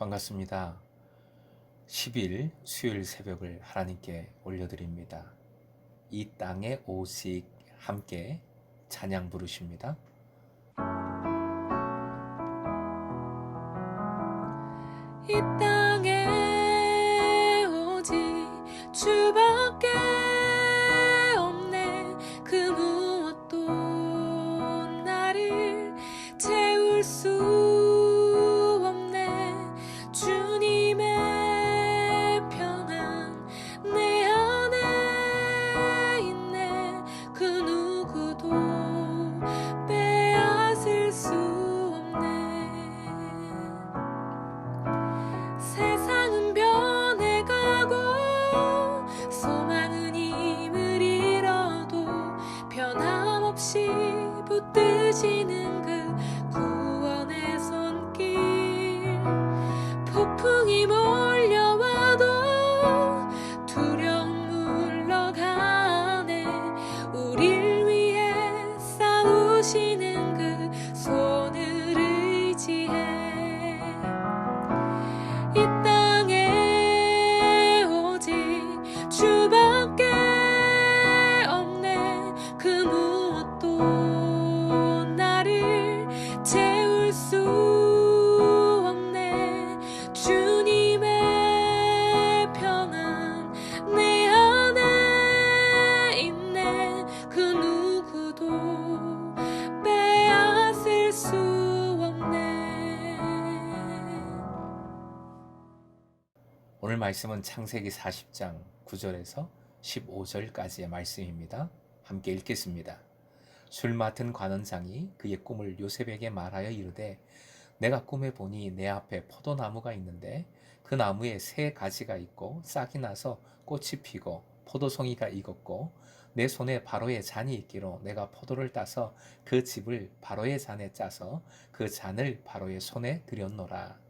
반갑습니다. 10일 수요일 새벽을 하나님께 올려드립니다. 이 땅의 오직 함께 찬양 부르십니다. 이 땅에 오직 주밖에 없네. 그 무엇도 나를 채울 수 없네. 주님의 평안 내 안에 있네. 그 누구도 빼앗을 수 세상은 변해가고 소망은 힘을 잃어도 변함없이 붙드시는 그 구원의 손길. 폭풍이 몰려와도 두려움 물러가네. 우릴 위해 싸우시는 그 손을 의지해. 이 땅에 오직 주밖에 없네. 그 무엇도 나를 채울 수 없네. 주님의 평안 내 안에 있네. 그 누구도 빼앗을 수 없네. 오늘 말씀은 창세기 40장 9절에서 15절까지의 말씀입니다. 함께 읽겠습니다. 술 맡은 관원장이 그의 꿈을 요셉에게 말하여 이르되, 내가 꿈에 보니 내 앞에 포도나무가 있는데 그 나무에 세 가지가 있고 싹이 나서 꽃이 피고 포도송이가 익었고 내 손에 바로의 잔이 있기로 내가 포도를 따서 그 즙을 바로의 잔에 짜서 그 잔을 바로의 손에 들였노라.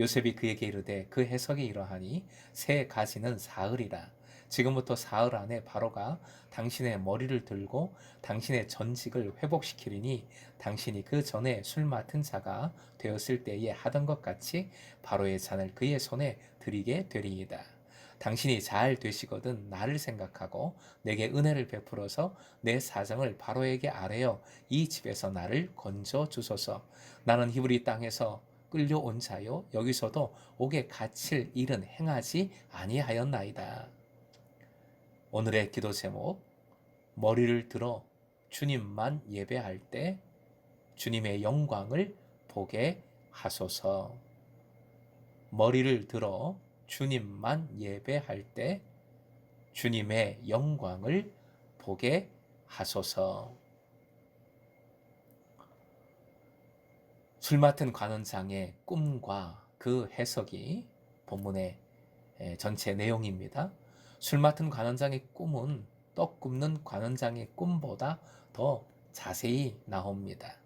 요셉이 그에게 이르되, 그 해석이 이러하니 세 가지는 사흘이라. 지금부터 사흘 안에 바로가 당신의 머리를 들고 당신의 전직을 회복시키리니 당신이 그 전에 술 맡은 자가 되었을 때에 하던 것 같이 바로의 잔을 그의 손에 드리게 되리이다. 당신이 잘 되시거든 나를 생각하고 내게 은혜를 베풀어서 내 사정을 바로에게 아뢰어 이 집에서 나를 건져 주소서. 나는 히브리 땅에서 끌려온 자요 여기서도 옥에 갇힐 일은 행하지 아니하였나이다. 오늘의 기도 제목, 머리를 들어 주님만 예배할 때 주님의 영광을 보게 하소서. 머리를 들어 주님만 예배할 때 주님의 영광을 보게 하소서. 술 맡은 관원장의 꿈과 그 해석이 본문의 전체 내용입니다. 술 맡은 관원장의 꿈은 떡 굽는 관원장의 꿈보다 더 자세히 나옵니다.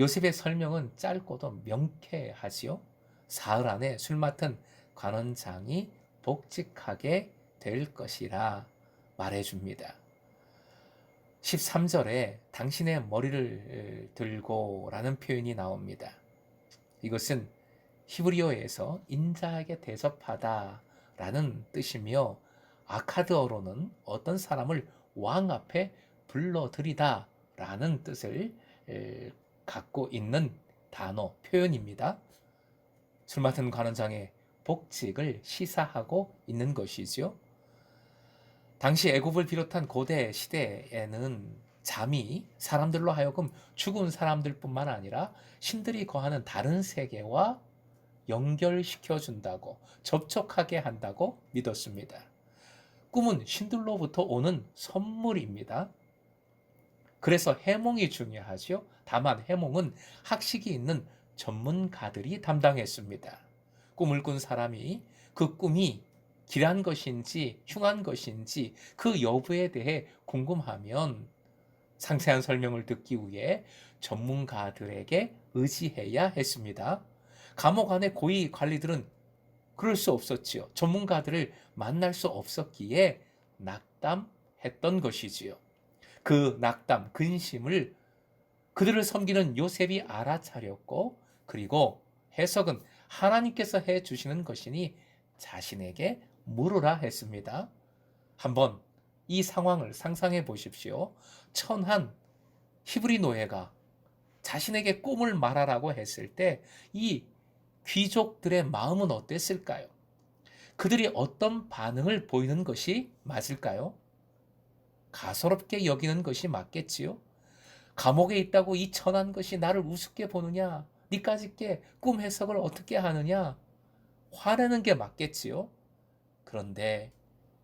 요셉의 설명은 짧고도 명쾌하지요. 사흘 안에 술 맡은 관원장이 복직하게 될 것이라 말해줍니다. 13절에 당신의 머리를 들고 라는 표현이 나옵니다. 이것은 히브리어에서 인자하게 대접하다 라는 뜻이며 아카드어로는 어떤 사람을 왕 앞에 불러들이다 라는 뜻을 갖고 있는 단어, 표현입니다. 술 맡은 관원장의 복직을 시사하고 있는 것이죠. 당시 애굽을 비롯한 고대 시대에는 잠이 사람들로 하여금 죽은 사람들뿐만 아니라 신들이 거하는 다른 세계와 연결시켜준다고, 접촉하게 한다고 믿었습니다. 꿈은 신들로부터 오는 선물입니다. 그래서 해몽이 중요하죠. 다만 해몽은 학식이 있는 전문가들이 담당했습니다. 꿈을 꾼 사람이 그 꿈이 길한 것인지 흉한 것인지 그 여부에 대해 궁금하면 상세한 설명을 듣기 위해 전문가들에게 의지해야 했습니다. 감옥 안의 고위 관리들은 그럴 수 없었지요. 전문가들을 만날 수 없었기에 낙담했던 것이지요. 그 낙담, 근심을 그들을 섬기는 요셉이 알아차렸고, 그리고 해석은 하나님께서 해 주시는 것이니 자신에게 물으라 했습니다. 한번 이 상황을 상상해 보십시오. 천한 히브리 노예가 자신에게 꿈을 말하라고 했을 때 이 귀족들의 마음은 어땠을까요? 그들이 어떤 반응을 보이는 것이 맞을까요? 가소롭게 여기는 것이 맞겠지요? 감옥에 있다고 이 천한 것이 나를 우습게 보느냐? 니까짓게 꿈 해석을 어떻게 하느냐? 화내는 게 맞겠지요? 그런데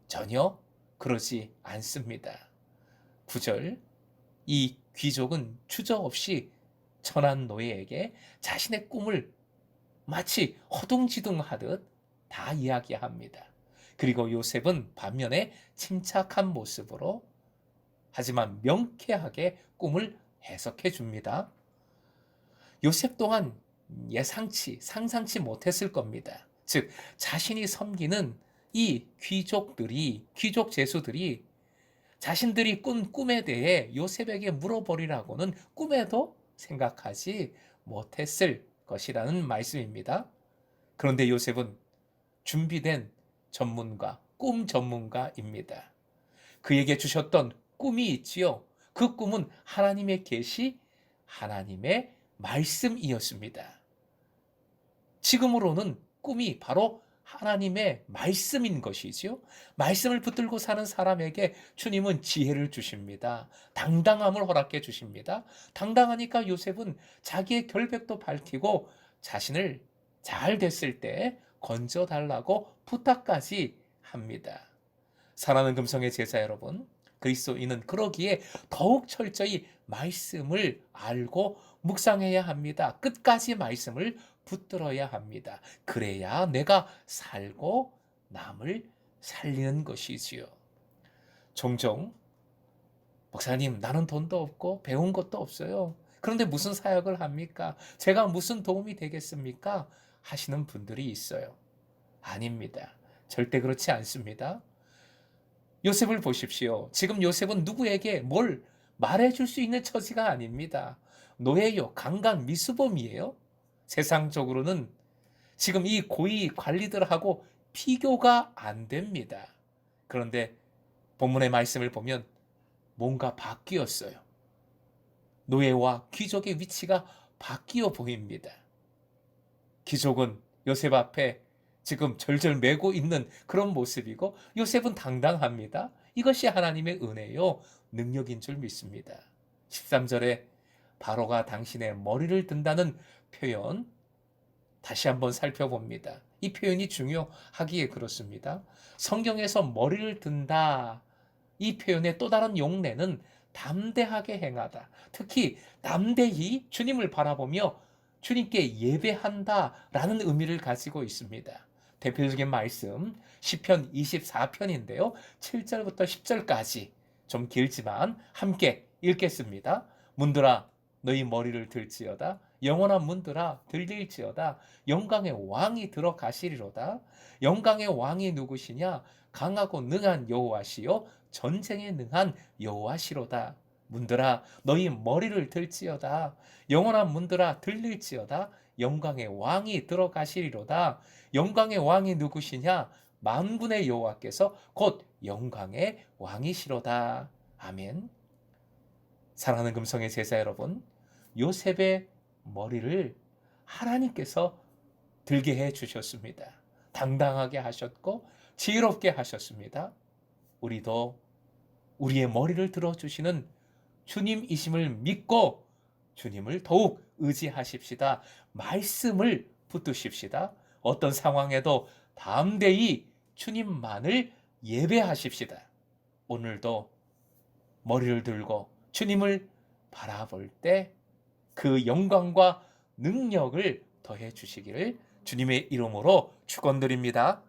전혀 그러지 않습니다. 9절, 이 귀족은 주저없이 천한 노예에게 자신의 꿈을 마치 허둥지둥하듯 다 이야기합니다. 그리고 요셉은 반면에 침착한 모습으로 하지만 명쾌하게 꿈을 해석해 줍니다. 요셉 또한 상상치 못했을 겁니다. 즉, 자신이 섬기는 이 귀족 제수들이 자신들이 꾼 꿈에 대해 요셉에게 물어보리라고는 꿈에도 생각하지 못했을 것이라는 말씀입니다. 그런데 요셉은 준비된 전문가, 꿈 전문가입니다. 그에게 주셨던 꿈이 있지요. 그 꿈은 하나님의 계시, 하나님의 말씀이었습니다. 지금으로는 꿈이 바로 하나님의 말씀인 것이지요. 말씀을 붙들고 사는 사람에게 주님은 지혜를 주십니다. 당당함을 허락해 주십니다. 당당하니까 요셉은 자기의 결백도 밝히고 자신을 잘 됐을 때 건져달라고 부탁까지 합니다. 사랑하는 금성의 제자 여러분, 그리스도인은 그러기에 더욱 철저히 말씀을 알고 묵상해야 합니다. 끝까지 말씀을 붙들어야 합니다. 그래야 내가 살고 남을 살리는 것이지요. 종종 목사님, 나는 돈도 없고 배운 것도 없어요. 그런데 무슨 사역을 합니까? 제가 무슨 도움이 되겠습니까? 하시는 분들이 있어요. 아닙니다. 절대 그렇지 않습니다. 요셉을 보십시오. 지금 요셉은 누구에게 뭘 말해줄 수 있는 처지가 아닙니다. 노예요, 강간 미수범이에요. 세상적으로는 지금 이 고위 관리들하고 비교가 안 됩니다. 그런데 본문의 말씀을 보면 뭔가 바뀌었어요. 노예와 귀족의 위치가 바뀌어 보입니다. 귀족은 요셉 앞에 지금 절절 매고 있는 그런 모습이고 요셉은 당당합니다. 이것이 하나님의 은혜요, 능력인 줄 믿습니다. 13절에 바로가 당신의 머리를 든다는 표현 다시 한번 살펴봅니다. 이 표현이 중요하기에 그렇습니다. 성경에서 머리를 든다, 이 표현의 또 다른 용례는 담대하게 행하다. 특히 담대히 주님을 바라보며 주님께 예배한다라는 의미를 가지고 있습니다. 대표적인 말씀 시편 24편인데요. 7절부터 10절까지 좀 길지만 함께 읽겠습니다. 문들아 너희 머리를 들지어다. 영원한 문들아 들릴지어다. 영광의 왕이 들어가시리로다. 영광의 왕이 누구시냐? 강하고 능한 여호와시요 전쟁에 능한 여호와시로다. 문들아 너희 머리를 들지어다. 영원한 문들아 들릴지어다. 영광의 왕이 들어가시리로다. 영광의 왕이 누구시냐? 만군의 여호와께서 곧 영광의 왕이시로다. 아멘. 사랑하는 금성의 제자 여러분, 요셉의 머리를 하나님께서 들게 해 주셨습니다. 당당하게 하셨고 지혜롭게 하셨습니다. 우리도 우리의 머리를 들어주시는 주님이심을 믿고 주님을 더욱 의지하십시다. 말씀을 붙드십시다. 어떤 상황에도 담대히 주님만을 예배하십시다. 오늘도 머리를 들고 주님을 바라볼 때 그 영광과 능력을 더해 주시기를 주님의 이름으로 축원드립니다.